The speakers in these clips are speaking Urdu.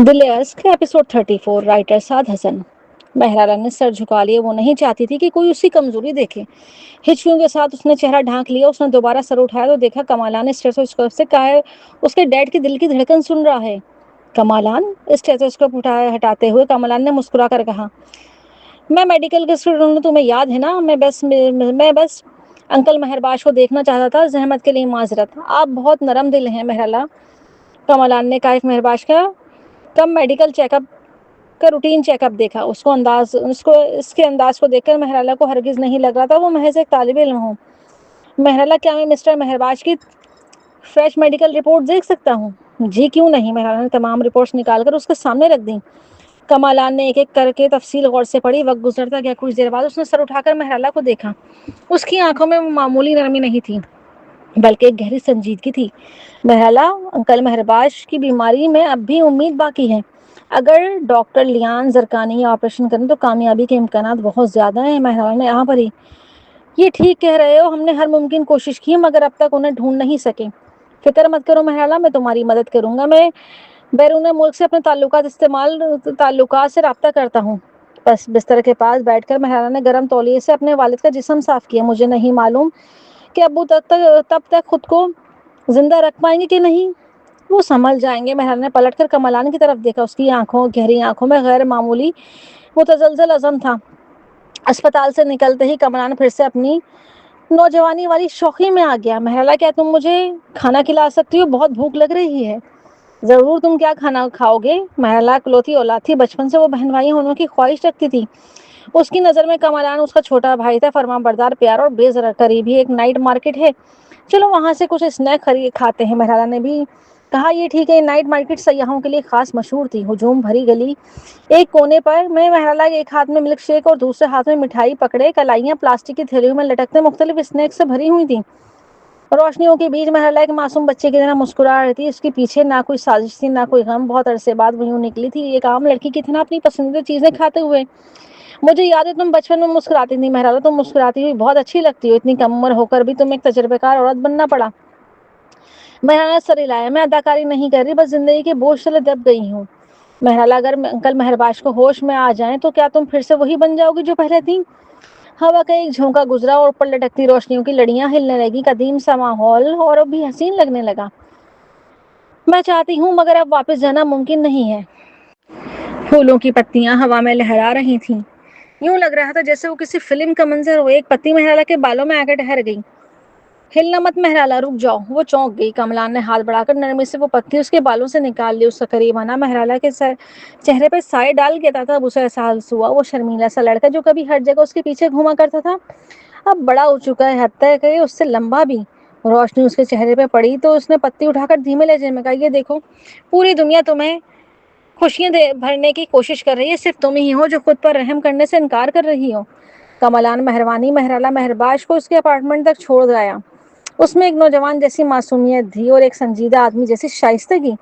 دلیاسک ایپیسوڈ 34 رائٹر سعد حسن۔ مہرالہ نے سر جھکا لیا۔ وہ نہیں چاہتی تھی کہ کوئی اس کی کمزوری دیکھے۔ ہچکیوں کے ساتھ اس نے چہرہ ڈھانک لیا۔ اس نے دوبارہ سر اٹھایا تو دیکھا کمالان اسٹیتھوسکوپ سے کہا ہے اس کے ڈیڈ کی دل کی دھڑکن سن رہا ہے۔ کمالان؟ اسٹیتھوسکوپ ہٹاتے ہوئے کمالان نے مسکرا کر کہا، میں میڈیکل کے اسٹوڈنٹ ہوں، تمہیں یاد ہے نا، میں بس انکل مہرباش کو دیکھنا چاہتا تھا۔ زحمت کے لیے معذرت۔ آپ بہت نرم دل ہیں مہرالہ، کمالان نے کہا۔ مہرباش کا کب میڈیکل چیک اپ کا روٹین چیک اپ دیکھا؟ اس کے انداز کو دیکھ کر مہرالہ کو ہرگز نہیں لگ رہا تھا وہ محض ایک طالب علم ہوں۔ مہرالہ، کیا میں مسٹر مہرباش کی فریش میڈیکل رپورٹ دیکھ سکتا ہوں؟ جی کیوں نہیں۔ مہرالہ نے تمام رپورٹس نکال کر اس کے سامنے رکھ دیں۔ کمالان نے ایک ایک کر کے تفصیل غور سے پڑھی۔ وقت گزرتا گیا۔ کچھ دیر بعد اس نے سر اٹھا کر مہرالہ کو دیکھا۔ اس کی آنکھوں میں معمولی نرمی نہیں تھی بلکہ ایک گہری سنجیدگی تھی۔ مہرالہ، انکل مہرباش کی بیماری میں اب بھی امید باقی ہے۔ اگر ڈاکٹر لیان زرکانی آپریشن کریں تو کامیابی کے امکانات بہت زیادہ ہیں۔ مہرالہ نے آہ بھری۔ یہ ٹھیک کہہ رہے ہو، ہم نے ہر ممکن کوشش کی مگر اب تک انہیں ڈھونڈ نہیں سکے۔ فکر مت کرو مہرالہ، میں تمہاری مدد کروں گا۔ میں بیرون ملک سے اپنے تعلقات سے رابطہ کرتا ہوں۔ بس بستر کے پاس بیٹھ کر مہرالہ نے گرم تولیے سے اپنے والد کا جسم صاف کیا۔ مجھے نہیں معلوم کہ ابو تب تک خود کو زندہ رکھ پائیں گے کہ نہیں۔ وہ سنبھل جائیں گے۔ مہرالہ نے پلٹ کر کمالان کی طرف دیکھا۔ اس کی گہری آنکھوں میں غیر معمولی متزلزل عزم تھا۔ اسپتال سے نکلتے ہی کمالان پھر سے اپنی نوجوانی والی شوخی میں آ گیا۔ مہرالہ، کیا تم مجھے کھانا کھلا سکتی ہو؟ بہت بھوک لگ رہی ہے۔ ضرور، تم کیا کھانا کھاؤ گے؟ مہرالہ اکلوتی اولاد تھی، بچپن سے وہ بہن بھائی ہونے کی خواہش رکھتی تھی۔ اس کی نظر میں کمالان اس کا چھوٹا بھائی تھا، فرمانبردار، پیارا اور بے ضرر۔ قریب ہی ایک نائٹ مارکیٹ ہے، چلو وہاں سے کچھ اسنیک کھاتے ہیں۔ مہرالہ نے بھی کہا، یہ ٹھیک ہے۔ یہ نائٹ مارکیٹ سیاحوں کے لیے خاص مشہور تھی۔ ہجوم بھری گلی ایک کونے پر میں مہرالہ ایک ہاتھ میں ملک شیک اور دوسرے ہاتھ میں مٹھائی پکڑے کلائیاں پلاسٹک کی تھیلیوں میں لٹکتے مختلف اسنیک سے بھری ہوئی تھیں۔ روشنیوں کے بیچ مہرالہ ایک معصوم بچے کی طرح مسکرا رہی تھی۔ اس کے پیچھے نہ کوئی سازش تھی نہ کوئی غم۔ بہت عرصے بعد وہ یوں نکلی تھی ایک عام لڑکی کی طرح اپنی پسندیدہ چیزیں کھاتے ہوئے۔ مجھے یاد ہے تم بچپن میں مسکراتی تھی مہرالہ، تم مسکراتی ہوئی بہت اچھی لگتی ہو۔ اتنی کم عمر ہو کر بھی تم ایک تجربہ کار عورت بننا پڑا۔ مہرالہ نے سر ہلایا۔ میں اداکاری نہیں کر رہی، بس زندگی کے بوجھ تلے دب گئی ہوں۔ مہرالہ، اگر انکل مہرباش کو ہوش میں آ جائیں تو کیا تم پھر سے وہی بن جاؤ گی جو پہلے تھی؟ ہوا کا ایک جھونکا گزرا اور اوپر لٹکتی روشنیوں کی لڑیاں ہلنے لگی۔ قدیم سا ماحول اور اب بھی حسین لگنے لگا۔ میں چاہتی ہوں مگر اب واپس جانا ممکن نہیں ہے۔ پھولوں کی پتیاں ہوا میں لہرا رہی تھیں۔ یوں لگ رہا تھا جیسے وہ کسی فلم کا منظر ہو۔ ایک پتی مہرالہ کے بالوں میں آ کر ٹھہر گئی۔ ہلنا مت مہرالہ، رک جاؤ۔ وہ چونک گئی۔ کمالان نے ہاتھ بڑھا کر نرمی سے وہ پتی اس کے بالوں سے نکال لی۔ اس کا قریب آنا مہرالہ کے چہرے پہ سائے ڈال گیا تھا۔ اب اسے احساس ہوا وہ شرمیلا سا لڑکا جو کبھی ہر جگہ اس کے پیچھے گھوما کرتا تھا اب بڑا ہو چکا ہے، حتیٰ کہ اس سے لمبا بھی۔ روشنی اس کے چہرے پہ پڑی تو اس نے پتی اٹھا کر دھیمے لہجے میں کہا، یہ دیکھو، پوری دنیا تمہیں خوشیاں بھرنے کی کوشش کر رہی ہے، صرف تم ہی ہو جو خود پر رحم کرنے سے انکار کر رہی ہو۔ کمالان مہربانی مہرالہ مہرباش کو اس کے اپارٹمنٹ تک چھوڑ آیا۔ اس میں ایک نوجوان جیسی معصومیت تھی اور ایک سنجیدہ آدمی جیسی شائستگی۔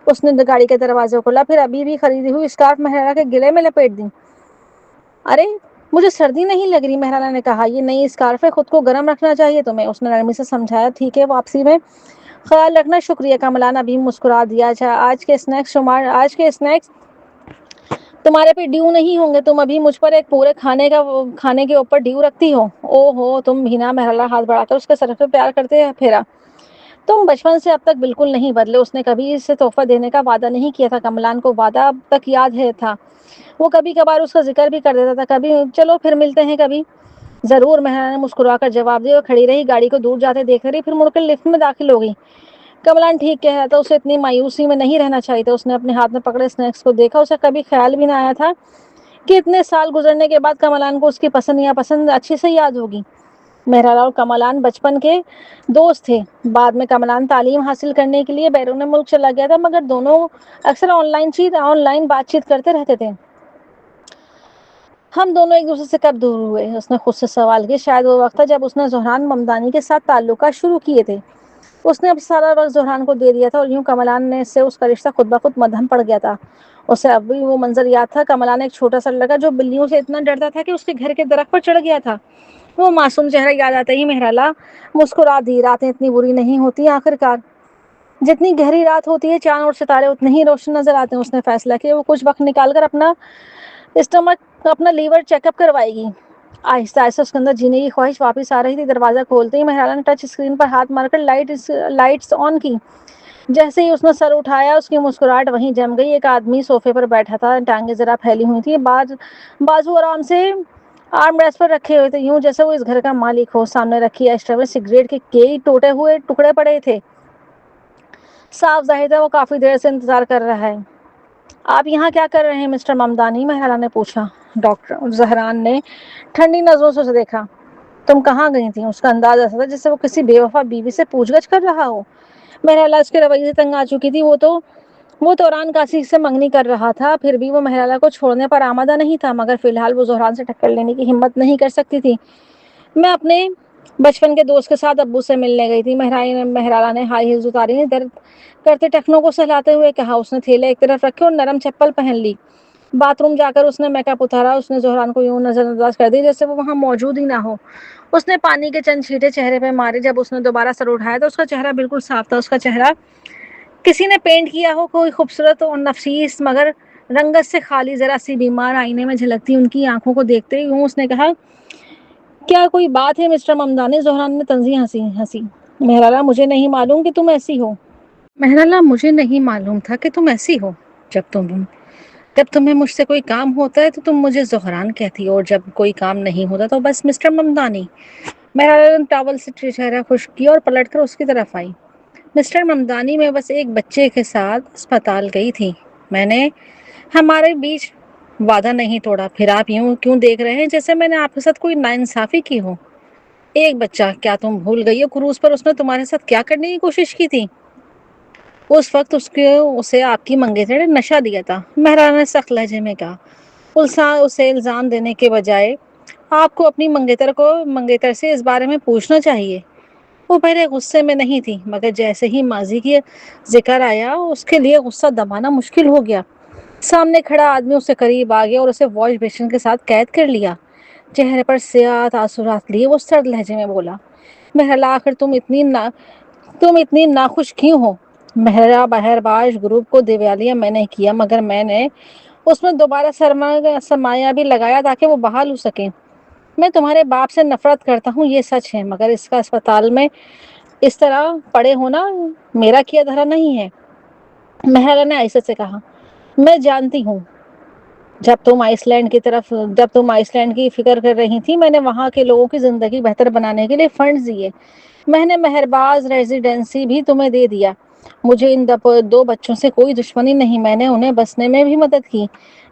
اس نے گاڑی کا دروازہ کھولا، پھر ابھی بھی خریدی ہوئی اسکارف مہرالہ کے گلے میں لپیٹ دی۔ ارے مجھے سردی نہیں لگ رہی، مہرالہ نے کہا، یہ نئی اسکارف ہے، خود کو گرم رکھنا چاہیے تمہیں۔ اس نے نرمی سے سمجھایا، ٹھیک ہے، واپسی میں خیال رکھنا، شکریہ۔ کمالان ابھی مسکرا دیا، اچھا آج کے اسنیکس تمہارے پہ ڈیو نہیں ہوں گے؟ تم ابھی مجھ پر ایک پورے کھانے کے اوپر ڈیو رکھتی ہو؟ او ہو تم بھی نا۔ مہرالہ ہاتھ بڑھا کر اس کے سر پہ پیار کرتے پھیرا۔ تم بچپن سے اب تک بالکل نہیں بدلے۔ اس نے کبھی اسے تحفہ دینے کا وعدہ نہیں کیا تھا۔ کمالان کو وعدہ اب تک یاد تھا۔ وہ کبھی کبھار اس کا ذکر بھی کر دیتا تھا، کبھی چلو پھر ملتے ہیں کبھی۔ ضرور، مہرالہ نے مسکرا کر جواب دیا اور کھڑی رہی، گاڑی کو دور جاتے دیکھ رہی، پھر مڑ کر لفٹ میں داخل ہو گئی۔ کمالان ٹھیک کہہ رہا تھا، اسے اتنی مایوسی میں نہیں رہنا چاہیے تھا۔ اس نے اپنے ہاتھ میں پکڑے اسنیکس کو دیکھا۔ اسے کبھی خیال بھی نہ آیا تھا کہ اتنے سال گزرنے کے بعد کمالان کو اس کی پسند یا پسند اچھے سے یاد ہوگی۔ مہرالہ اور کمالان بچپن کے دوست تھے۔ بعد میں کمالان تعلیم حاصل کرنے کے لیے بیرون ملک چلا گیا تھا، مگر دونوں اکثر آن لائن بات چیت کرتے رہتے تھے۔ ہم دونوں ایک دوسرے سے کب دور ہوئے؟ اس نے خود سے سوال کیا۔ شاید وہ وقت تھا جب اس نے زہران ممدانی کے ساتھ تعلقات شروع کیے تھے۔ اس نے اب سارا وقت زہران کو دے دیا تھا اور یوں کمالان سے اس کا رشتہ خود بخود مدھم پڑ گیا تھا۔ اسے اب بھی وہ منظر یاد تھا، کمالان ایک چھوٹا سا لڑکا جو بلیوں سے اتنا ڈرتا تھا کہ اس کے گھر کے درخت پر چڑھ گیا تھا۔ وہ معصوم چہرہ یاد آتے ہی مہرالہ مسکرا دی۔ راتیں اتنی بری نہیں ہوتی آخر کار۔ جتنی گہری رات ہوتی ہے چاند اور ستارے اتنے ہی روشن نظر آتے ہیں۔ اس نے فیصلہ کیا وہ کچھ وقت نکال کر اپنا لیور چیک اپ کروائے گی۔ آہستہ آہستہ اس کے اندر جینے کی خواہش واپس آ رہی تھی۔ دروازہ کھولتے ہی مہرالہ نے ٹچ اسکرین پر ہاتھ مار کر لائٹس آن کی۔ جیسے ہی اس نے سر اٹھایا اس کی مسکراہٹ وہیں جم گئی۔ ایک آدمی صوفے پر بیٹھا تھا، ٹانگیں ذرا پھیلی ہوئی تھی، بازو آرام سے آرم ریسٹ پر رکھے ہوئے تھے، یوں جیسے وہ اس گھر کا مالک ہو۔ سامنے رکھی ایشٹرے میں سگریٹ کے کئی ٹوٹے ہوئے ٹکڑے پڑے تھے۔ صاف ظاہر تھا وہ کافی دیر سے انتظار کر رہا ہے۔ آپ یہاں کیا کر رہے ہیں مسٹر ممدانی؟ مہرالہ نے پوچھا۔ ڈاکٹر زہران نے ٹھنڈی نظروں سے اسے دیکھا۔ تم کہاں گئی تھی؟ اس کا انداز ایسا تھا جیسے وہ کسی بے وفا بیوی سے پوچھ گچھ کر رہا ہو۔ مہرالہ اس کے رویے سے تنگ آ چکی تھی۔ وہ تو ران کاسی سے منگنی کر رہا تھا، پھر بھی وہ مہرالہ کو چھوڑنے پر آمادہ نہیں تھا، مگر فی الحال وہ زہران سے ٹکر لینے کی ہمت نہیں کر سکتی تھی۔ میں اپنے بچپن کے دوست کے ساتھ ابو سے ملنے گئی تھی۔ مہرالہ نے ہائی ہیلز اتاری، درد کرتے ٹخنوں کو سہلاتے ہوئے کہا۔ اس نے تھیلے ایک طرف رکھے اور نرم چپل پہن لی۔ باتھ روم جا کر اس نے میک اپ اتارا۔ اس نے زہران کو یوں نظر انداز کر دی جیسے وہ وہاں موجود ہی نہ ہو۔ اس نے پانی کے چند چھینٹے چہرے پہ مارے۔ جب اس نے دوبارہ سر اٹھایا تو اس کا چہرہ بالکل صاف تھا۔ اس کا چہرہ کسی نے پینٹ کیا ہو، کوئی خوبصورت اور نفیس مگر رنگت سے خالی ذرا سی بیمار آئینے میں جھلکتی ان کی آنکھوں کو دیکھتے یوں اس نے کہا، کیا کوئی بات ہے مسٹر ممدانی؟ زہران نے طنزی ہنسی۔ مہرالہ مجھے نہیں معلوم کہ تم ایسی ہو۔ مہرالہ مجھے نہیں معلوم تھا کہ تم ایسی ہو۔ جب تمہیں مجھ سے کوئی کام ہوتا ہے تو تم مجھے زہران کہتی ہو، اور جب کوئی کام نہیں ہوتا تو بس مسٹر ممدانی۔ مہرالہ نے ٹاول سے چہرہ خشک کیا اور پلٹ کر اس کی طرف آئی۔ مسٹر ممدانی میں بس ایک بچے کے ساتھ اسپتال گئی تھی۔ میں نے ہمارے بیچ وعدہ نہیں توڑا، پھر آپ یوں کیوں دیکھ رہے ہیں جیسے میں نے آپ کے ساتھ کوئی ناانصافی کی ہو؟ ایک بچہ، کیا تم بھول گئی ہو کروز پر اس نے تمہارے ساتھ کیا کرنے کی کوشش کی تھی؟ اس وقت اسے آپ کی منگیتر نے نشہ دیا تھا، مہرالہ نے سخت لہجے میں کہا۔ اسے الزام دینے کے بجائے آپ کو اپنی منگیتر سے اس بارے میں پوچھنا چاہیے۔ وہ پہلے غصے میں نہیں تھی، مگر جیسے ہی ماضی کی ذکر آیا اس کے لیے غصہ دبانا مشکل ہو گیا۔ سامنے کھڑا آدمی اس سے قریب آ گیا اور اسے واش بیسن کے ساتھ قید کر لیا۔ چہرے پر سیاہ تاثرات لیے وہ سرد لہجے میں بولا، مہرالہ آخر تم اتنی ناخوش کیوں ہو؟ مہرباش گروپ کو دیوالیہ میں نے کیا، مگر میں نے اس میں دوبارہ سرمایہ بھی لگایا تاکہ وہ بحال ہو سکے۔ میں تمہارے باپ سے نفرت کرتا ہوں یہ سچ ہے، مگر اس کا اسپتال میں اس طرح پڑے ہونا میرا کیا دھرا نہیں ہے۔ مہرالہ نے عزت سے کہا، میں جانتی ہوں جب تم آئس لینڈ کی فکر کر رہی تھی میں نے وہاں کے لوگوں کی زندگی بہتر بنانے کے لیے فنڈز دیے۔ میں نے مہرباز ریزیڈنسی بھی تمہیں دے دیا۔ مجھے ان دو بچوں سے کوئی دشمنی نہیں، میں نے انہیں بسنے میں بھی مدد کی۔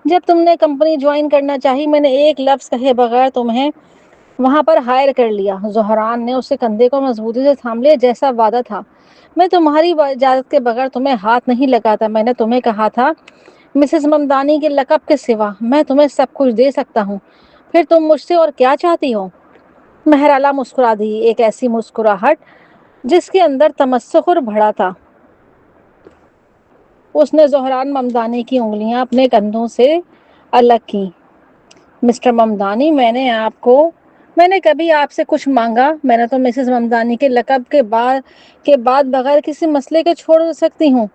جب تم نے کمپنی جوائن کرنا چاہی میں نے ایک لفظ کہے بغیر تمہیں وہاں پر ہائر کر لیا۔ زہران نے اسے کندھے کو مضبوطی سے تھام لیا، جیسا وعدہ تھا۔ میں تمہاری اجازت کے بغیر تمہیں ہاتھ نہیں لگاتا۔ میں نے تمہیں کہا تھا مسز ممدانی کے لقب کے سوا میں تمہیں سب کچھ دے سکتا ہوں، پھر تم مجھ سے اور کیا چاہتی ہو؟ مہرالہ مسکرا دی، ایک ایسی مسکراہٹ جس کے اندر تمسخر بھرا تھا۔ اس نے زہران ممدانی کی انگلیاں اپنے کندھوں سے الگ کی۔ مسٹر ممدانی میں نے کبھی آپ سے کچھ مانگا؟ میں نے تو مسز ممدانی کے لقب کے بعد بغیر کسی مسئلے کے چھوڑ سکتی ہوں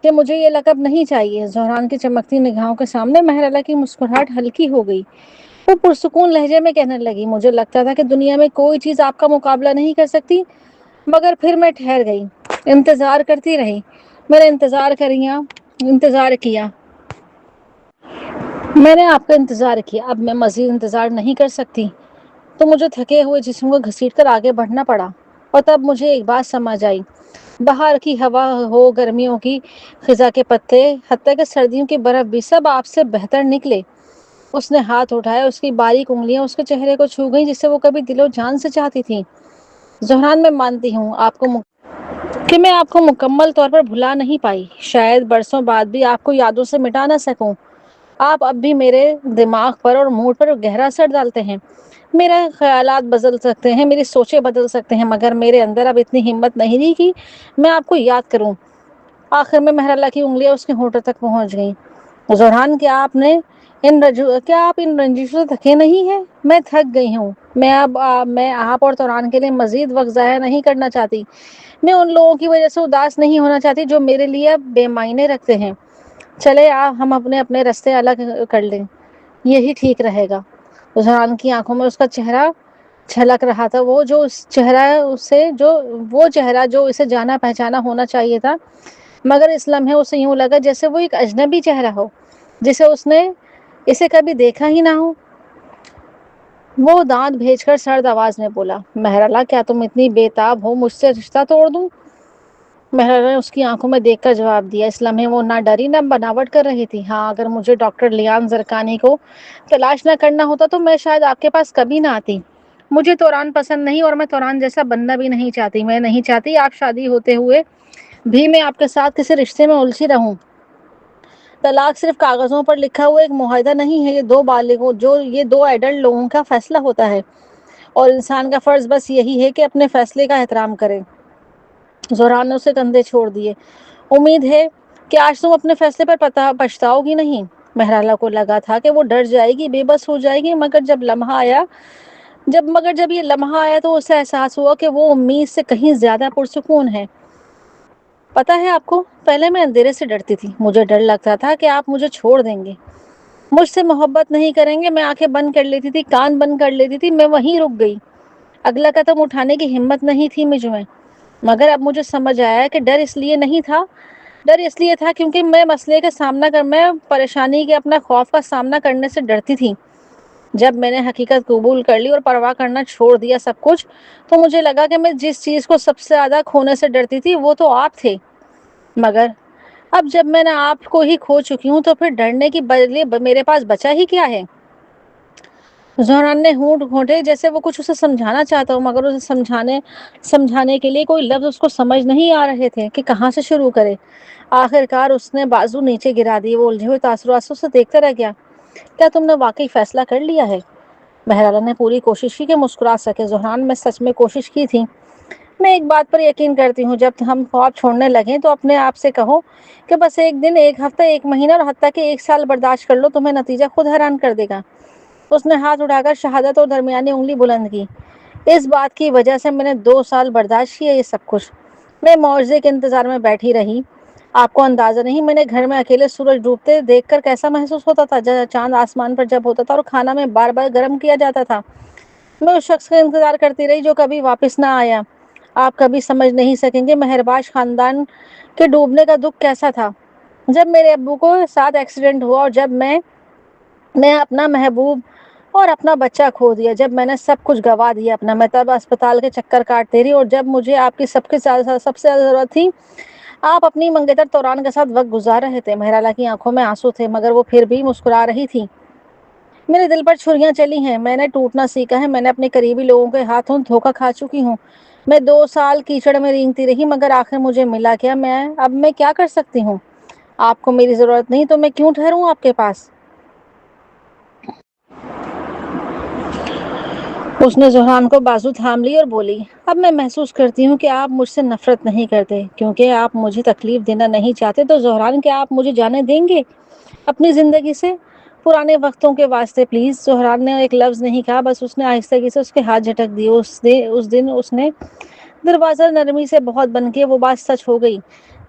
کہ مجھے یہ لقب نہیں چاہیے۔ زہران کی چمکتی نگاہوں کے سامنے مہرالہ کی مسکراہٹ ہلکی ہو گئی۔ وہ پرسکون لہجے میں کہنے لگی، مجھے لگتا تھا کہ دنیا میں کوئی چیز آپ کا مقابلہ نہیں کر سکتی، مگر پھر میں ٹھہر گئی، انتظار کرتی رہی۔ میں نے انتظار کیا، میں نے آپ کا انتظار کیا، اب میں مزید انتظار نہیں کر سکتی۔ تو مجھے تھکے ہوئے جسم کو گھسیٹ کر آگے بڑھنا پڑا، اور تب مجھے ایک بات سمجھ آئی۔ باہر کی ہوا ہو، گرمیوں کی خزاں کے پتے، حتیٰ کہ سردیوں کی برف بھی سب آپ سے بہتر نکلے۔ اس نے ہاتھ اٹھایا، اس کی باریک انگلیاں اس کے چہرے کو چھو گئیں جسے وہ کبھی دل و جان سے چاہتی تھی۔ زہران میں مانتی ہوں کہ میں آپ کو مکمل طور پر بھلا نہیں پائی، شاید برسوں بعد بھی آپ کو یادوں سے مٹا نہ سکوں۔ آپ اب بھی میرے دماغ پر اور موڈ پر گہرا اثر ڈالتے ہیں۔ میرے خیالات بدل سکتے ہیں، میری سوچیں بدل سکتے ہیں، مگر میرے اندر اب اتنی ہمت نہیں رہی کہ میں آپ کو یاد کروں۔ آخر میں مہرالہ کی انگلیاں اس کے ہونٹوں تک پہنچ گئیں۔ زہران، کیا آپ نے کیا آپ ان رنجشوں سے تھکے نہیں ہیں؟ میں تھک گئی ہوں۔ میں آپ اور توران کے لیے مزید وقت ضائع نہیں کرنا چاہتی۔ میں ان لوگوں کی وجہ سے اداس نہیں ہونا چاہتی جو میرے لیے بے معنی رکھتے ہیں۔ چلے ہم اپنے اپنے راستے الگ کر لیں، یہی ٹھیک رہے گا۔ زہران کی آنکھوں میں اس کا چہرہ چھلک رہا تھا، وہ چہرہ جو اسے جانا پہچانا ہونا چاہیے تھا، مگر اس لمحے اسے یوں لگا جیسے وہ ایک اجنبی چہرہ ہو جسے اس نے اسے کبھی دیکھا ہی نہ ہو۔ وہ دانت بھیج کر سرد آواز میں بولا، مہرالہ کیا تم اتنی بے تاب ہو مجھ سے رشتہ توڑ دوں؟ مہرالہ نے اس کی آنکھوں میں دیکھ کر جواب دیا۔ اس لمحے وہ نہ ڈری نہ بناوٹ کر رہی تھی۔ ہاں، اگر مجھے ڈاکٹر لیان زرکانی کو تلاش نہ کرنا ہوتا تو میں شاید آپ کے پاس کبھی نہ آتی۔ مجھے توران پسند نہیں اور میں توران جیسا بننا بھی نہیں چاہتی۔ میں نہیں چاہتی آپ شادی ہوتے ہوئے بھی میں آپ کے ساتھ کسی رشتے میں الجھی رہوں۔ طلاق صرف کاغذوں پر لکھا ہوا ایک معاہدہ نہیں ہے، یہ دو ایڈلٹ لوگوں کا فیصلہ ہوتا ہے، اور انسان کا فرض بس یہی ہے کہ اپنے فیصلے کا احترام کرے۔ زہران نے اسے کندھے چھوڑ دیے۔ امید ہے کہ آج تم اپنے فیصلے پر پچھتاؤ گی نہیں۔ مہرالہ کو لگا تھا کہ وہ ڈر جائے گی، بے بس ہو جائے گی، مگر جب یہ لمحہ آیا تو اسے احساس ہوا کہ وہ امید سے کہیں زیادہ پرسکون ہے۔ پتہ ہے آپ کو، پہلے میں اندھیرے سے ڈرتی تھی۔ مجھے ڈر لگتا تھا کہ آپ مجھے چھوڑ دیں گے، مجھ سے محبت نہیں کریں گے۔ میں آنکھیں بند کر لیتی تھی، کان بند کر لیتی تھی، میں وہیں رک گئی۔ اگلا قدم اٹھانے کی ہمت نہیں تھی مجھ میں۔ مگر اب مجھے سمجھ آیا کہ ڈر اس لیے تھا کیونکہ میں پریشانی کے اپنا خوف کا سامنا کرنے سے ڈرتی تھی۔ جب میں نے حقیقت قبول کر لی اور پرواہ کرنا چھوڑ دیا سب کچھ، تو مجھے لگا کہ میں جس چیز کو سب سے زیادہ کھونے سے ڈرتی تھی وہ تو آپ تھے۔ مگر اب جب میں نے آپ کو ہی کھو چکی ہوں تو پھر ڈرنے کی بدلے میرے پاس بچا ہی کیا ہے؟ زہران نے ہونٹ گھونٹے جیسے وہ کچھ اسے سمجھانا چاہتا ہو، مگر اسے سمجھانے کے لیے کوئی لفظ اس کو سمجھ نہیں آ رہے تھے کہ کہاں سے شروع کرے۔ آخر کار اس نے بازو نیچے گرا دی۔ وہ الجھے ہوئے تاثر سے دیکھتا رہ گیا۔ کیا تم نے واقعی فیصلہ کر لیا ہے؟ مہرالہ نے پوری کوشش کی کہ مسکرا سکے۔ زہران، میں سچ میں کوشش کی تھی۔ میں ایک بات پر یقین کرتی ہوں، جب ہم خواب چھوڑنے لگیں تو اپنے آپ سے کہو کہ بس ایک دن، ایک ہفتہ، ایک مہینہ اور حتیٰ کہ ایک سال برداشت کر لو، تمہیں نتیجہ خود حیران کر دے گا۔ اس نے ہاتھ اٹھا کر شہادت اور درمیانی انگلی بلند کی۔ اس بات کی وجہ سے میں نے 2 سال برداشت کیا یہ سب کچھ۔ میں معجزے کے انتظار میں بیٹھی رہی۔ آپ کو اندازہ نہیں میں نے گھر میں اکیلے سورج ڈوبتے دیکھ کر کیسا محسوس ہوتا تھا، چاند آسمان پر جب ہوتا تھا اور کھانا میں بار بار گرم کیا جاتا تھا۔ میں اس شخص کا انتظار کرتی رہی جو کبھی واپس نہ آیا۔ آپ کبھی سمجھ نہیں سکیں گے مہرباش خاندان کے ڈوبنے کا دکھ کیسا تھا۔ جب میرے ابو کو ساتھ ایکسیڈنٹ ہوا اور جب میں اپنا محبوب اور اپنا بچہ کھو دیا، جب میں نے سب کچھ گوا دیا اپنا، میں تب اسپتال کے چکر کاٹتی رہی، اور جب مجھے آپ کی سب سے زیادہ ضرورت تھی آپ اپنی منگیتر توران کے ساتھ وقت گزار رہے تھے۔ مہرالہ کی آنکھوں میں آنسو تھے، مگر وہ پھر بھی مسکرا رہی تھی۔ میرے دل پر چھریاں چلی ہیں، میں نے ٹوٹنا سیکھا ہے، میں نے اپنے قریبی لوگوں کے ہاتھوں دھوکہ کھا چکی ہوں۔ میں 2 سال کیچڑ میں رینگتی رہی، مگر آخر مجھے ملا کیا؟ اب میں کیا کر سکتی ہوں؟ آپ کو میری ضرورت نہیں تو میں کیوں ٹھہروں آپ کے پاس؟ اس نے زہران کو بازو تھام لی اور بولی، اب میں محسوس کرتی ہوں کہ آپ مجھ سے نفرت نہیں کرتے، کیونکہ آپ مجھے تکلیف دینا نہیں چاہتے۔ تو زہران، کیا آپ مجھے جانے دیں گے اپنی زندگی سے؟ پرانے وقتوں کے واسطے پلیز۔ زہران نے ایک لفظ نہیں کہا، بس اس نے آہستگی سے اس کے ہاتھ جھٹک دیے۔ اس دن اس نے دروازہ نرمی سے بہت بند کیا۔ وہ بات سچ ہو گئی۔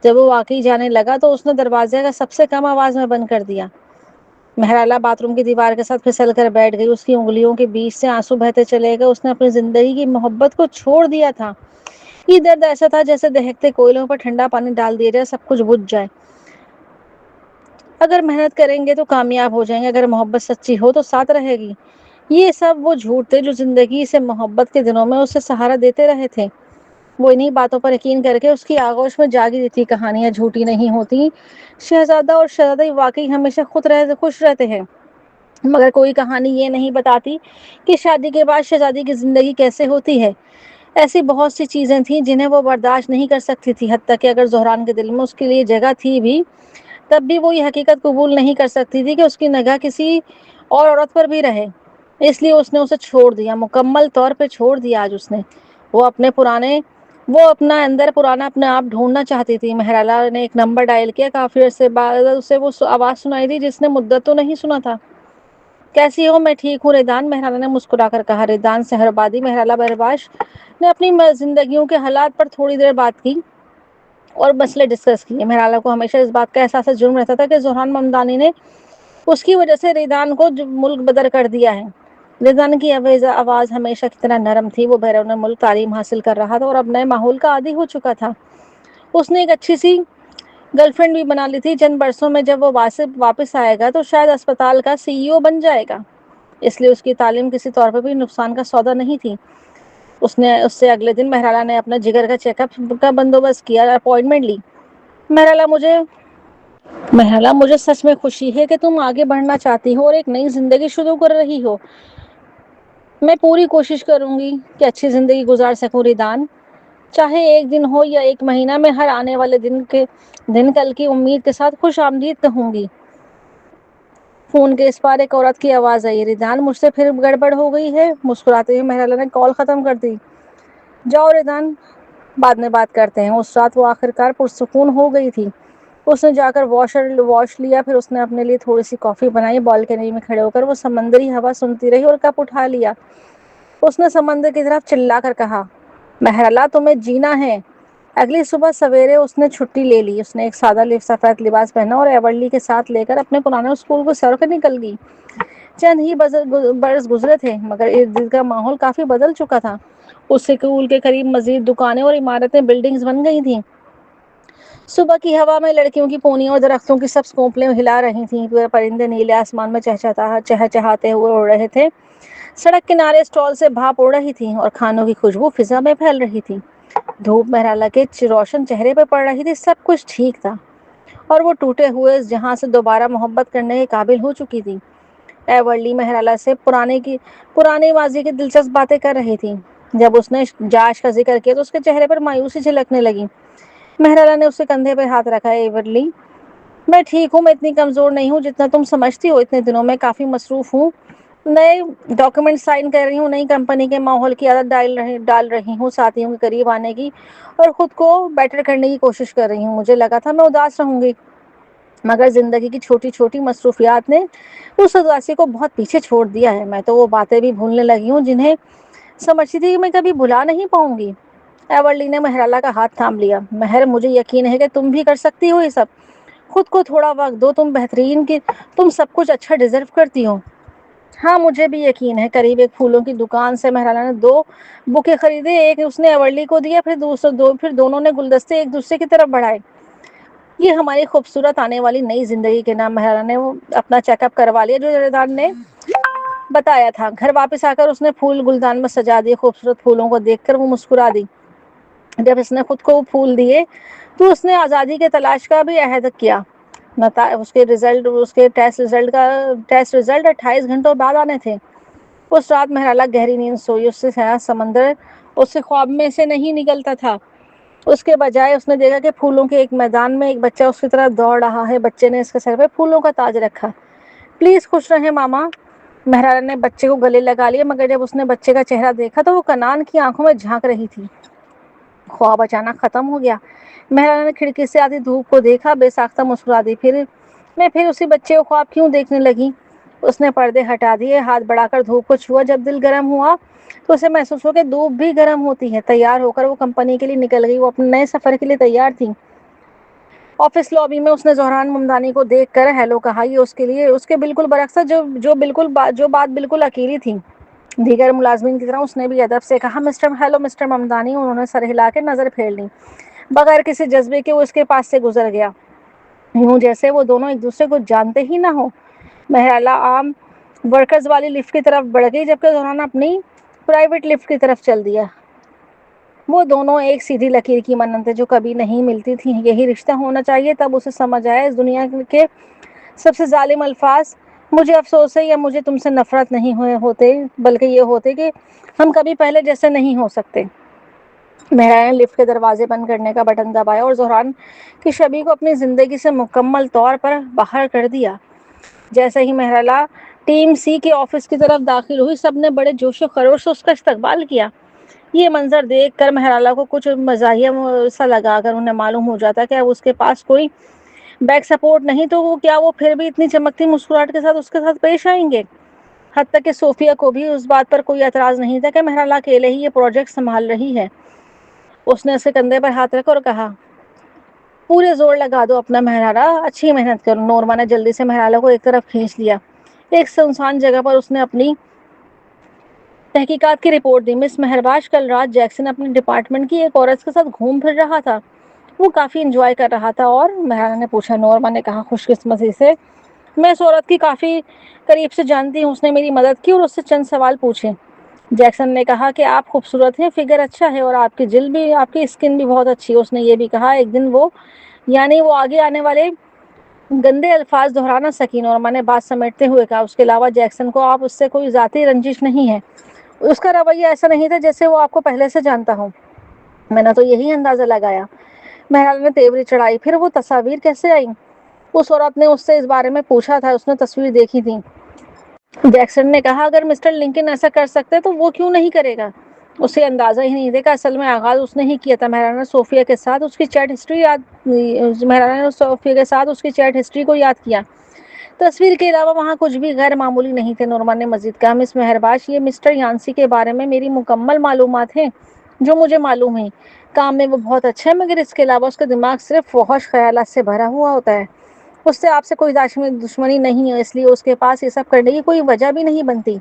جب وہ واقعی جانے لگا تو اس نے دروازے کا سب سے کم آواز میں بند کر دیا۔ مہرالہ باتھ روم کی دیوار کے ساتھ پھسل کر بیٹھ گئی۔ اس کی انگلیوں کے بیچ سے آنسو بہتے چلے گئے۔ اس نے اپنی زندگی کی محبت کو چھوڑ دیا تھا۔ یہ درد ایسا تھا جیسے دہکتے کوئلوں پر ٹھنڈا پانی ڈال دیا جائے، سب کچھ بجھ جائے۔ اگر محنت کریں گے تو کامیاب ہو جائیں گے، اگر محبت سچی ہو تو ساتھ رہے گی۔ یہ سب وہ جھوٹ تھے جو زندگی سے محبت کے دنوں میں اسے سہارا دیتے رہے تھے۔ وہ انہی باتوں پر یقین کر کے اس کی آغوش میں جاگی تھی۔ کہانیاں جھوٹی نہیں ہوتی۔ شہزادہ اور شہزادی واقعی ہمیشہ خوش رہتے ہیں، مگر کوئی کہانی یہ نہیں بتاتی کہ شادی کے بعد شہزادی کی زندگی کیسے ہوتی ہے۔ ایسی بہت سی چیزیں تھیں جنہیں وہ برداشت نہیں کر سکتی تھی، حتیٰ کہ اگر زہران کے دل میں اس کے لیے جگہ تھی بھی، تب بھی وہ یہ حقیقت قبول نہیں کر سکتی تھی کہ اس کی نگاہ کسی اور عورت پر بھی رہے۔ اس لیے اس نے اسے چھوڑ دیا، مکمل طور پہ چھوڑ دیا۔ آج اس نے وہ اپنا اندر پرانا اپنے آپ ڈھونڈنا چاہتی تھی۔ مہرالہ نے ایک نمبر ڈائل کیا۔ کافی عرصے بعد اسے وہ آواز سنائی دی جس نے مدت تو نہیں سنا تھا۔ کیسی ہو؟ میں ٹھیک ہوں ریدان، مہرالہ نے مسکرا کر کہا۔ ریدان سہربادی مہرالہ بہرباش نے اپنی زندگیوں کے حالات پر تھوڑی دیر بات کی اور مسئلے ڈسکس کیے۔ مہرالہ کو ہمیشہ اس بات کا احساس جرم رہتا تھا کہ زہران ممدانی نے اس کی وجہ سے ریدان کو ملک بدر کر دیا ہے۔ ریدان کی آواز ہمیشہ کی طرح نرم تھی۔ وہ بیرون ملک تعلیم حاصل کر رہا تھا اور اب نئے ماحول کا عادی ہو چکا تھا۔ اس نے ایک اچھی سی گرل فرینڈ بھی بنا لی تھی۔ چند برسوں میں جب وہ واپس آئے گا تو شاید اسپتال کا CEO بن جائے گا۔ اس لیے اس کی تعلیم کسی طور پر بھی نقصان کا سودا نہیں تھی۔ اس سے اگلے دن مہرالہ نے اپنا جگر کا چیک اپ کا بندوبست کیا، اپائنٹمنٹ لی۔ مہرالہ مجھے سچ میں خوشی ہے کہ تم آگے بڑھنا چاہتی ہو اور ایک نئی زندگی شروع کر رہی ہو۔ میں پوری کوشش کروں گی کہ اچھی زندگی گزار سکوں ریدان، چاہے ایک دن ہو یا ایک مہینہ، میں ہر آنے والے دن کل کی امید کے ساتھ خوش آمدید کہوں گی۔ فون کے اس پار ایک عورت کی آواز آئی۔ ریدان، مجھ سے پھر گڑبڑ ہو گئی ہے؟ مسکراتے ہوئے مہرالہ نے کال ختم کر دی۔ جاؤ ریدان، بعد میں بات کرتے ہیں۔ اس رات وہ آخرکار پرسکون ہو گئی تھی۔ اس نے جا کر واش لیا، پھر اس نے اپنے لیے تھوڑی سی کافی بنائی۔ بالکنی میں کھڑے ہو کر وہ سمندری ہوا سنتی رہی اور کپ اٹھا لیا۔ اس نے سمندر کی طرف چلا کر کہا، مہرالہ تمہیں جینا ہے۔ اگلی صبح سویرے اس نے چھٹی لے لی۔ اس نے ایک سادہ سفید لباس پہنا اور ایورلی کے ساتھ لے کر اپنے پرانے اسکول کو سر کر نکل گئی۔ چند ہی برس گزرے تھے مگر ارد گرد کا ماحول کافی بدل چکا تھا۔ اس اسکول کے قریب مزید دکانیں اور عمارتیں بلڈنگز بن گئی تھیں۔ صبح کی ہوا میں لڑکیوں کی پونیاں اور درختوں کی سبز کونپلیں ہلا رہی تھیں۔ پرندے نیلے آسمان میں چہچہاتے ہوئے اڑ رہے تھے۔ سڑک کنارے اسٹال سے بھاپ اڑ رہی تھی اور کھانوں کی خوشبو فضا میں پھیل رہی تھی۔ دھوپ مہرالہ کے روشن چہرے پر پڑ رہی تھی۔ سب کچھ ٹھیک تھا اور وہ ٹوٹے ہوئے جہاں سے دوبارہ محبت کرنے کے قابل ہو چکی تھی۔ ایورلی مہرالہ سے پرانے ماضی کی دلچسپ باتیں کر رہی تھی۔ جب اس نے جاش کا ذکر کیا تو اس کے چہرے پر مایوسی جھلکنے لگی۔ مہرالہ نے اس کے کندھے پر ہاتھ رکھا۔ ایورلی، میں ٹھیک ہوں، میں اتنی کمزور نہیں ہوں جتنا تم سمجھتی ہو۔ اتنے دنوں میں کافی مصروف ہوں، نئے ڈاکیومنٹ سائن کر رہی ہوں، نئی کمپنی کے ماحول کی عادت ڈال رہی ہوں، ساتھیوں کے قریب آنے کی اور خود کو بیٹر کرنے کی کوشش کر رہی ہوں۔ مجھے لگا تھا میں اداس رہوں گی مگر زندگی کی چھوٹی چھوٹی مصروفیات نے اس اداسی کو بہت پیچھے چھوڑ دیا ہے۔ میں تو وہ باتیں بھی بھولنے لگی ہوں جنہیں سمجھتی تھی کہ میں کبھی بھلا نہیں پاؤں گی۔ ایورلی نے مہرالہ کا ہاتھ تھام لیا۔ مہر، مجھے یقین ہے کہ تم بھی کر سکتی ہو یہ سب۔ خود کو تھوڑا وقت دو، تم سب کچھ اچھا ڈیزرو کرتی ہو۔ ہاں، مجھے بھی یقین ہے۔ قریب ایک پھولوں کی دکان سے مہرالہ نے 2 بوکے خریدے۔ ایک اس نے ایورلی کو دیا، پھر دونوں نے گلدستے ایک دوسرے کی طرف بڑھائے۔ یہ ہماری خوبصورت آنے والی نئی زندگی کے نام۔ مہرالہ نے اپنا چیک اپ کروا لیا جو ریدان نے بتایا تھا۔ گھر واپس آ کر اس نے پھول گلدان میں سجا دیے۔ خوبصورت پھولوں کو دیکھ کر وہ مسکرا دی۔ جب اس نے خود کو پھول دیے تو اس نے آزادی کے تلاش کا بھی عہد کیا۔ اس کے ٹیسٹ رزلٹ 28 گھنٹوں بعد آنے تھے۔ اس رات مہرالہ گہری نیند سوئی۔ اس سے سمندر اس کے خواب میں سے نہیں نکلتا تھا۔ اس کے بجائے اس نے دیکھا کہ پھولوں کے ایک میدان میں ایک بچہ اس کی طرف دوڑ رہا ہے۔ بچے نے اس کے سر پہ پھولوں کا تاج رکھا۔ پلیز خوش رہیں ماما۔ مہرالہ نے بچے کو گلے لگا لیا مگر جب اس نے بچے کا چہرہ دیکھا تو وہ کنان کی آنکھوں میں جھانک رہی تھی۔ خواب اچانک ختم ہو گیا۔ مہرالہ نے کھڑکی سے آتی دھوپ کو دیکھا، بے ساختہ مسکرا دی۔ پھر اسی بچے کو خواب کیوں دیکھنے لگی؟ اس نے پردے ہٹا دیے، ہاتھ بڑھا کر دھوپ کو چھوا۔ جب دل گرم ہوا تو اسے محسوس ہوا کہ دھوپ بھی گرم ہوتی ہے۔ تیار ہو کر وہ کمپنی کے لیے نکل گئی۔ وہ اپنے نئے سفر کے لیے تیار تھی۔ آفس لابی میں اس نے زہران ممدانی کو دیکھ کر ہیلو کہا۔ یہ اس کے بالکل برعکس تھا، جو بات بالکل اکیلی تھی۔ دیگر ملازمین کی طرح اس نے بھی ادب سے کہا، ہیلو مسٹر ممدانی۔ انہوں نے سر ہلا کے نظر پھیر لی۔ بغیر کسی جذبے کے وہ اس کے پاس سے گزر گیا، یوں جیسے وہ دونوں ایک دوسرے کو جانتے ہی نہ ہو۔ مہرالہ عام ورکرز والی لفٹ کی طرف بڑھ گئی جبکہ زہران اپنی پرائیویٹ لفٹ کی طرف چل دیا۔ وہ دونوں ایک سیدھی لکیر کی مانند جو کبھی نہیں ملتی تھیں۔ یہی رشتہ ہونا چاہیے۔ تب اسے سمجھ آیا اس دنیا کے سب سے ظالم الفاظ مجھے افسوس ہے یا مجھے تم سے نفرت نہیں ہوتے، بلکہ یہ ہوتے کہ ہم کبھی پہلے جیسے نہیں ہو سکتے۔ مہرالہ نے لفٹ کے دروازے بند کرنے کا بٹن دبایا اور زہران کی شبیہ کو اپنی زندگی سے مکمل طور پر باہر کر دیا۔ جیسے ہی مہرالہ ٹیم سی کے آفس کی طرف داخل ہوئی، سب نے بڑے جوش و خروش سے اس کا استقبال کیا۔ یہ منظر دیکھ کر مہرالہ کو کچھ مزاحیہ سا لگا۔ اگر انہیں معلوم ہو جاتا کہ اب اس کے پاس کوئی بیک سپورٹ نہیں تو کیا وہ پھر بھی اتنی چمکتی مسکراہٹ کے ساتھ اس کے ساتھ پیش آئیں گے؟ حتیٰ کہ صوفیہ کو بھی اس بات پر کوئی اعتراض نہیں تھا کہ مہرالہ اکیلے ہی یہ پروجیکٹ سنبھال رہی ہے۔ اس نے اسے کندھے پر ہاتھ رکھا اور کہا، پورے زور لگا دو اپنا مہرالہ، اچھی محنت کرو۔ نورما نے جلدی سے مہرالہ کو ایک طرف کھینچ لیا۔ ایک سنسان جگہ پر اس نے اپنی تحقیقات کی رپورٹ دی۔ مس مہرباش، کل رات جیکسن اپنے ڈپارٹمنٹ کی ایک عورت کے ساتھ گھوم پھر رہا تھا۔ وہ کافی انجوائے کر رہا تھا۔ اور مہرالہ نے پوچھا۔ نورما نے کہا خوش قسمتی سے میں اس عورت کی کافی قریب سے جانتی ہوں، اس نے میری مدد کی اور اس سے چند سوال پوچھے۔ جیکسن نے کہا کہ آپ خوبصورت ہیں، فگر اچھا ہے اور آپ کی جلد بھی، آپ کی اسکن بھی بہت اچھی ہے۔ اس نے یہ بھی کہا ایک دن وہ آگے آنے والے گندے الفاظ دہرا نہ سکی۔ نورما نے بات سمیٹتے ہوئے کہا، اس کے علاوہ جیکسن کو آپ اس سے کوئی ذاتی رنجش نہیں ہے۔ اس کا رویہ ایسا نہیں تھا جیسے وہ آپ کو پہلے سے جانتا ہو۔ میں نے تو یہی اندازہ لگایا۔ مہرالہ نے تیوری چڑھائی۔ پھر وہ تصاویر کیسے آئیں؟ اس عورت نے اس سے اس بارے میں پوچھا تھا، اس نے تصویر دیکھی تھی۔ جیکسن نے کہا اگر مسٹر لنکن ایسا کر سکتے تو وہ کیوں نہیں کرے گا؟ اسے اندازہ ہی نہیں تھا کہ اصل میں آغاز اس نے ہی کیا تھا۔ مہرالہ نے صوفیہ کے ساتھ اس کی چیٹ ہسٹری کو یاد کیا۔ تصویر کے علاوہ وہاں کچھ بھی غیر معمولی نہیں تھے۔ نورما نے مزید کہا، مس مہرباش، یہ مسٹر یانسی کے بارے میں میری مکمل معلومات ہیں جو مجھے معلوم ہیں۔ کام میں وہ بہت اچھا ہے، مگر اس کے علاوہ اس کا دماغ صرف فحش خیالات سے بھرا ہوا ہوتا ہے۔ اس سے آپ سے کوئی دشمنی نہیں ہے، اس لیے اس کے پاس یہ سب کرنے کی کوئی وجہ بھی نہیں بنتی۔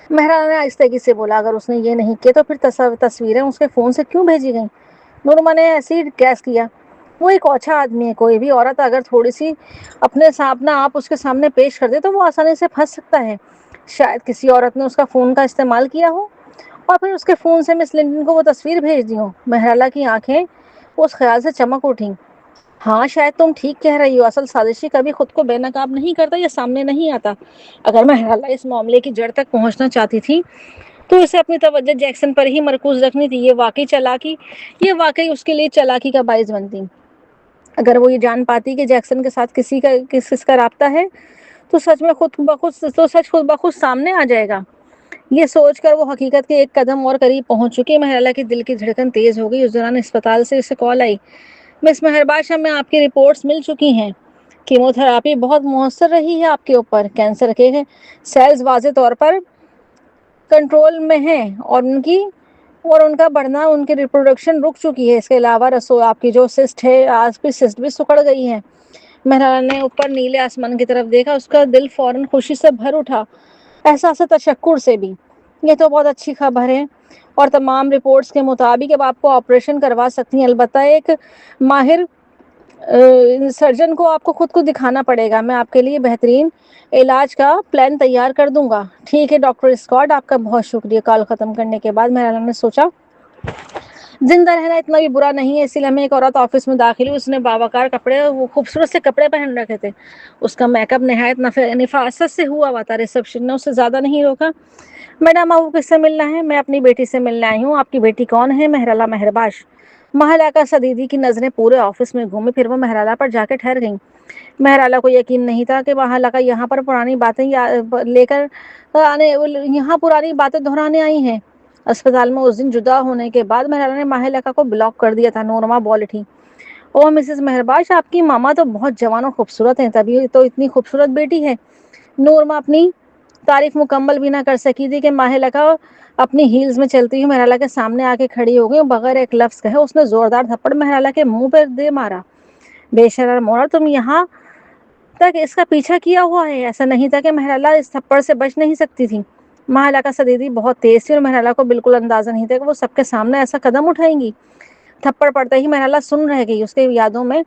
مہرالہ نے آہستگی سے بولا، اگر اس نے یہ نہیں کیا تو پھر تصویریں اس کے فون سے کیوں بھیجی گئیں؟ نورما نے ایسے ہی گیس کیا، وہ ایک اوچھا آدمی ہے۔ کوئی بھی عورت اگر تھوڑی سی اپنا آپ اس کے سامنے پیش کر دے تو وہ آسانی سے پھنس سکتا ہے۔ شاید کسی عورت نے اس کا فون کا استعمال کیا ہو اور پھر اس کے فون سے مس لنکن کو وہ تصویر بھیج دی ہو۔ مہرالہ کی آنکھیں اس خیال سے چمک اٹھیں۔ ہاں، شاید تم ٹھیک کہہ رہی ہو، اصل سازشی کبھی خود کو بے نقاب نہیں کرتا یا سامنے نہیں آتا۔ اگر مہرالہ اس معاملے کی جڑ تک پہنچنا چاہتی تھی تو اسے اپنی توجہ جیکسن پر ہی مرکوز رکھنی تھی۔ یہ واقعی اس کے لیے چالاکی کا باعث بنتی۔ اگر وہ یہ جان پاتی کہ جیکسن کے ساتھ کس کا رابطہ ہے تو سچ خود بخود سامنے آ جائے گا۔ یہ سوچ کر وہ حقیقت کے ایک قدم اور قریب پہنچ چکی۔ مہرالہ کے دل کی دھڑکن تیز ہو گئی۔ اس دوران اسپتال سے اسے کال آئی، مس مہرباش، ہمیں آپ کی رپورٹس مل چکی ہیں۔ کیمو تھراپی بہت مؤثر رہی ہے آپ کے اوپر۔ کینسر کے سیلز واضح طور پر کنٹرول میں ہیں اور ان کا بڑھنا، ان کی ریپروڈکشن رک چکی ہے۔ اس کے علاوہ آپ کی جو سسٹ ہے، آپ کی سسٹ بھی سکڑ گئی ہے۔ مہرالہ نے اوپر نیلے آسمان کی طرف دیکھا۔ اس کا دل فوراً خوشی سے بھر اٹھا، احساس تشکر سے بھی۔ یہ تو بہت اچھی خبر ہے اور تمام رپورٹس کے مطابق اب آپ کو آپریشن کروا سکتی ہیں۔ البتہ ایک ماہر سرجن کو آپ کو خود کو دکھانا پڑے گا۔ میں آپ کے لیے بہترین علاج کا پلان تیار کر دوں گا۔ ٹھیک ہے ڈاکٹر اسکاٹ، آپ کا بہت شکریہ۔ کال ختم کرنے کے بعد مہرالہ نے سوچا، زندہ رہنا اتنا بھی برا نہیں ہے۔ اسی لمحے ایک عورت آفس میں داخل ہوئی۔ اس نے باوقار خوبصورت سے کپڑے پہن رکھے تھے۔ اس کا میک اپ نہایت نفاست سے ہوا تھا۔ ریسپشن نے اسے زیادہ نہیں روکا۔ میڈم، آپ کو کس سے ملنا ہے؟ میں اپنی بیٹی سے ملنے آئی ہوں۔ آپ کی بیٹی کون ہے؟ مہرالہ مہرباش۔ مہلکہ صدیقی کی نظریں پورے آفس میں گھومی، پھر وہ مہرالہ پر جا کے ٹھہر گئیں۔ مہرالہ کو یقین نہیں تھا کہ مہلکہ یہاں پرانی باتیں دہرانے آئی ہیں۔ اسپتال میں اس دن جدا ہونے کے بعد مہرالہ نے مہلکہ کو بلاک کر دیا تھا۔ نورما بول اٹھی، اوہ مسز مہرباش، آپ کی ماما تو بہت جوان اور خوبصورت ہیں، تبھی تو اتنی خوبصورت بیٹی ہے۔ نورما اپنی تعریف مکمل بھی نہ کر سکی تھی کہ مہلکہ اپنی ہیلز میں چلتی ہوئی مہرالہ کے سامنے آ کے کھڑی ہو گئی اور بغیر ایک لفظ کہے اس نے زوردار تھپڑ مہرالہ کے منہ پر دے مارا۔ بے شرم عورت، تم یہاں تک اس کا پیچھا کیا ہوا ہے۔ ایسا نہیں تھا کہ مہرالہ اس تھپڑ سے بچ نہیں سکتی تھی۔ مہلکہ صدیقی بہت تیز تھی اور مہرالہ کو بالکل اندازہ نہیں تھا کہ وہ سب کے سامنے ایسا قدم اٹھائیں گی۔ تھپڑ پڑتے ہی مہرالہ سن رہ گئی۔ اس کے یادوں میں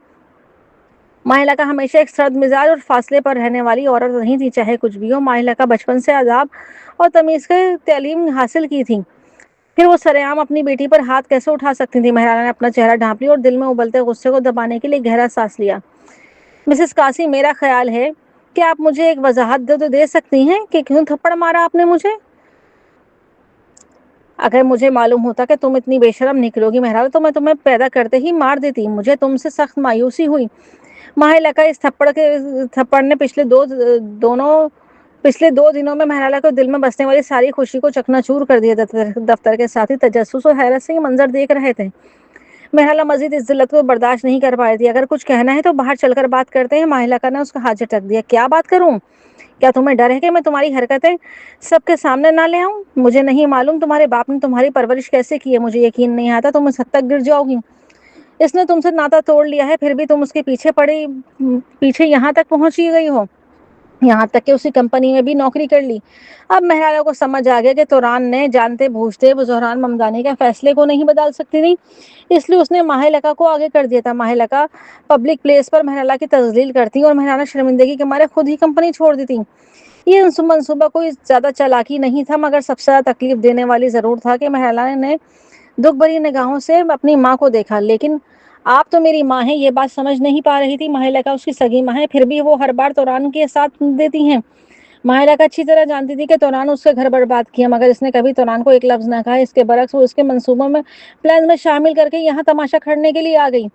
مہلکہ ہمیشہ ایک سرد مزاج اور فاصلے پر رہنے والی عورت نہیں تھی۔ چاہے کچھ بھی ہو، مہلکہ بچپن سے آداب اور تمیز کی تعلیم حاصل کی تھی۔ پھر وہ سرعام اپنی بیٹی پر ہاتھ کیسے اٹھا سکتی تھی؟ مہرالہ نے اپنا چہرہ ڈھانپ لیا اور دل میں ابلتے غصے کو دبانے کے لیے گہرا سانس لیا۔ مسز کاسی، میرا خیال ہے کہ آپ مجھے ایک وضاحت دے سکتی ہیں کہ کیوں تھپڑ مارا آپ نے مجھے؟ اگر مجھے معلوم ہوتا کہ تم اتنی بے شرم نکلو گی مہرالہ تو میں تمہیں پیدا کرتے ہی مار دیتی۔ مجھے تم سے سخت مایوسی ہوئی۔ مہلکہ اس تھپڑ نے پچھلے 2 دنوں میں مہرالہ کو دل میں بسنے والی ساری خوشی کو چکنا چور کر دیا۔ دفتر کے ساتھی تجسس اور حیرت سے یہ منظر دیکھ رہے تھے۔ مرحلہ مزید اس ذلت کو برداشت نہیں کر پائی تھی. اگر کچھ کہنا ہے تو باہر چل کر بات کرتے ہیں. ماہلہ نے اس کا ہاتھ جھٹک دیا. کیا بات کروں؟ کیا تمہیں ڈر ہے کہ میں تمہاری حرکتیں سب کے سامنے نہ لے آؤں؟ مجھے نہیں معلوم تمہارے باپ نے تمہاری پرورش کیسے کی ہے. مجھے یقین نہیں آتا تم اس حد تک گر جاؤ گی. اس نے تم سے ناطا توڑ لیا ہے، پھر بھی تم اس کے پیچھے یہاں تک پہنچی گئی ہو، یہاں تک کہ اسی کمپنی میں بھی نوکری کر لی. اب مہرالہ کو سمجھ آ گیا کہ توران نے جانتے بوجھتے وہ زہران ممدانی کے فیصلے کو نہیں بدل سکتی تھی، اس لیے اس نے ماہلکہ کو آگے کر دیا تھا. ماہلکہ پبلک پلیس پر مہرالہ کی تذلیل کرتی اور مہرالہ شرمندگی کے مارے خود ہی کمپنی چھوڑ دیتی. یہ منصوبہ کوئی زیادہ چالاکی نہیں تھا، مگر سب سے زیادہ تکلیف دینے والی ضرور تھا کہ مہرالہ نے دکھ بھری نگاہوں سے اپنی ماں کو دیکھا. لیکن آپ تو میری ماں ہیں، یہ بات سمجھ نہیں پا رہی تھی. ماہلکہ اس کی سگی ماں ہے، پھر بھی وہ ہر بار توران کے ساتھ دیتی ہیں. ماہلکہ اچھی طرح جانتی تھی کہ توران اس کے گھر برباد کیا، مگر اس نے کبھی توران کو ایک لفظ نہ کہا. اس کے برعکس وہ اس کے منصوبوں میں پلان میں شامل کر کے یہاں تماشا کھڑنے کے لیے آ گئی.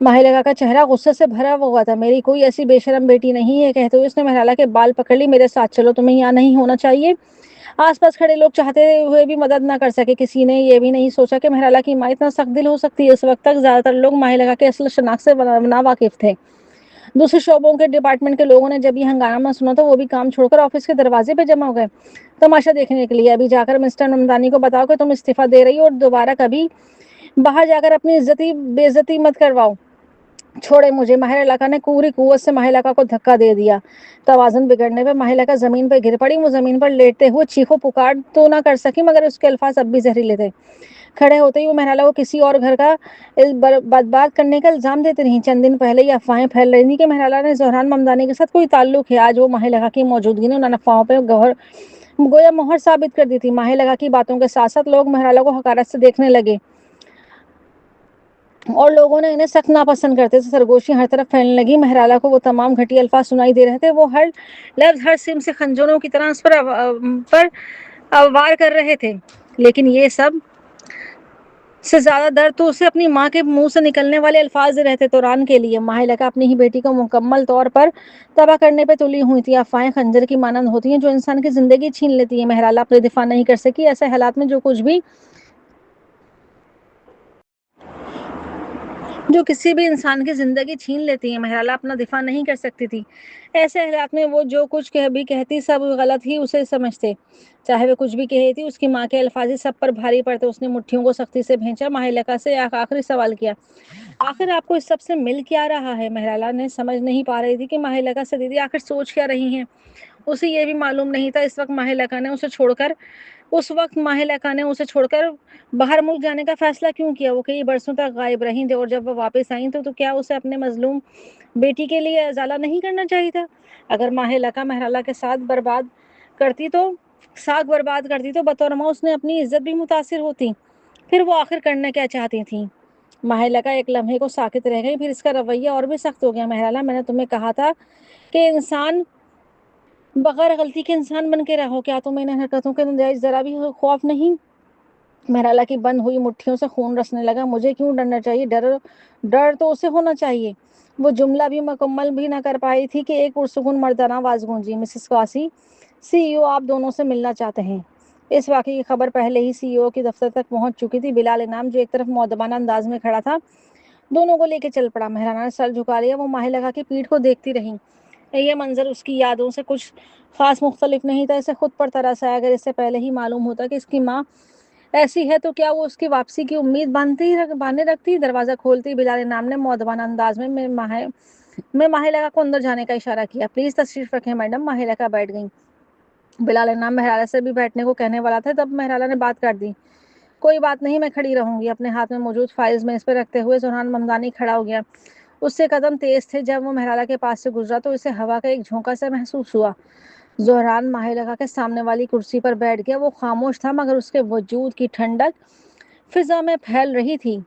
ماہلکہ کا چہرہ غصے سے بھرا ہوا تھا. میری کوئی ایسی بے شرم بیٹی نہیں ہے، کہتے ہوئے اس نے مہرالہ کے بال پکڑ لی. میرے ساتھ چلو، تمہیں یہاں نہیں ہونا چاہیے. آس پاس کھڑے لوگ چاہتے ہوئے بھی مدد نہ کر سکے. کسی نے یہ بھی نہیں سوچا کہ مہرالہ کی ماں اتنا سخت دل ہو سکتی ہے. اس وقت تک زیادہ تر لوگ ماہلکہ کے اصل شناخت سے ناواقف تھے. دوسرے شعبوں کے ڈپارٹمنٹ کے لوگوں نے جب یہ ہنگامہ سنا تو وہ بھی کام چھوڑ کر آفس کے دروازے پہ جمع ہو گئے تماشا دیکھنے کے لیے. ابھی جا کر مسٹر ممدانی کو بتاؤ کہ تم استعفیٰ دے رہی ہو اور دوبارہ کبھی باہر جا کر اپنی بے عزتی مت کرواؤ. چھوڑے مجھے. ماہلکہ نے پوری قوت سے ماہلکہ کو دھکا دے دیا. توازن بگڑنے پہ ماہلکہ زمین پر گر پڑی. وہ زمین پر لیٹتے ہوئے چیخو پکار تو نہ کر سکی، مگر اس کے الفاظ اب بھی زہریلے تھے. کھڑے ہوتے ہی وہ مہرالہ کو کسی اور گھر کا برباد کرنے کا الزام دیتے رہی. چند دن پہلے یہ افواہیں پھیل رہی تھیں کہ مہرالہ نے زہران ممدانی کے ساتھ کوئی تعلق ہے. آج وہ ماہلکہ کی موجودگی نے ان افواہوں پہ گویا مہر ثابت کر دی تھی. ماہلکہ کی باتوں کے ساتھ ساتھ لوگ مہرالہ کو حقارت سے دیکھنے لگے اور لوگوں نے انہیں سخت ناپسند کرتے تھے. سرگوشی ہر طرف پھیلنے لگی. مہرالہ کو وہ تمام گھٹیا الفاظ سنائی دے رہے تھے. وہ ہر لفظ ہر سم سے خنجروں کی طرح اس پر وار کر رہے تھے. لیکن یہ سب سے زیادہ درد تو اسے اپنی ماں کے منہ سے نکلنے والے الفاظ رہتے توران کے لیے. ماہلکہ اپنی ہی بیٹی کو مکمل طور پر تباہ کرنے پہ تلی ہوئی تھی. افواہیں خنجر کی مانند ہوتی ہیں جو انسان کی زندگی چھین لیتی ہیں. مہرالہ اپنے دفاع نہیں کر سکی. ایسے حالات میں جو کسی بھی انسان کی زندگی چھین لیتی ہیں، مہرالہ اپنا دفاع نہیں کر سکتی تھی. ایسے حالات میں وہ جو کچھ بھی کہتی سب غلط ہی اسے سمجھتے. چاہے وہ کچھ بھی کہتی تھی، اس کی ماں کے الفاظ ہی سب پر بھاری پڑتے. اس نے مٹھیوں کو سختی سے بھینچا. ماہلکہ سے آخری سوال کیا. آخر آپ کو اس سب سے مل کیا رہا ہے؟ مہرالہ نے سمجھ نہیں پا رہی تھی کہ ماہلکہ سے دیدی آخر سوچ کیا رہی ہیں. اسے یہ بھی معلوم نہیں تھا اس وقت ماہلکہ نے اسے چھوڑ کر باہر ملک جانے کا فیصلہ کیوں کیا. وہ کئی برسوں تک غائب رہیں اور جب وہ واپس آئیں تو کیا اسے اپنے مظلوم بیٹی کے لیے ازالہ نہیں کرنا چاہیے تھا؟ اگر ماہلکہ مہرالہ کے ساتھ برباد کرتی تو بطور ماں اس نے اپنی عزت بھی متاثر ہوتی. پھر وہ آخر کرنا کیا چاہتی تھی؟ ماہلکہ ایک لمحے کو ساکت رہ گئی، پھر اس کا رویہ اور بھی سخت ہو گیا. مہرالہ، میں نے تمہیں کہا تھا کہ انسان بغیر غلطی کے انسان بن کے رہو. کیا تمہیں ان حرکتوں کے نتائج ذرا بھی خوف نہیں؟ مہرالہ کی بند ہوئی مٹھیوں سے خون رسنے لگا. مجھے کیوں ڈرنا چاہیے؟ ڈر تو اسے ہونا چاہیے. وہ جملہ بھی مکمل بھی نہ کر پائی تھی کہ ایک پرسکون مردانہ آواز گونجی. مسز کاسی، سی ای او آپ دونوں سے ملنا چاہتے ہیں. اس واقعے کی خبر پہلے ہی سی ای او کے دفتر تک پہنچ چکی تھی. بلال انعام جو ایک طرف مؤدبانہ انداز میں کھڑا تھا دونوں کو لے کے چل پڑا. مہرالہ نے سر جھکا لیا. وہ ماہلکہ کی پیٹھ کو دیکھتی رہی. یہ منظر اس کی یادوں سے کچھ خاص مختلف نہیں تھا. اسے خود پر ترس آیا. اگر اس سے پہلے ہی معلوم ہوتا کہ اس کی ماں ایسی ہے تو کیا وہ اس کی واپسی کی امید باندھے رکھتی؟ دروازہ کھولتی بلال انعام نے مؤدبانہ انداز میں ماہلکہ کو اندر جانے کا اشارہ کیا. پلیز تشریف رکھیں میڈم. ماہلکہ بیٹھ گئی. بلال انعام مہرالہ سے بھی بیٹھنے کو کہنے والا تھا تب مہرالہ نے بات کر دی. کوئی بات نہیں، میں کھڑی رہوں گی. اپنے ہاتھ میں موجود فائلز میز پہ رکھتے ہوئے زہران ممدانی کھڑا ہو گیا. اس سے قدم تیز تھے. جب وہ مہرالہ کے پاس سے گزرا تو اسے ہوا کا ایک جھونکا سا محسوس ہوا. زہران ماہلکہ کے سامنے والی کرسی پر بیٹھ گیا. وہ خاموش تھا مگر اس کے وجود کی ٹھنڈک فضا میں پھیل رہی تھی.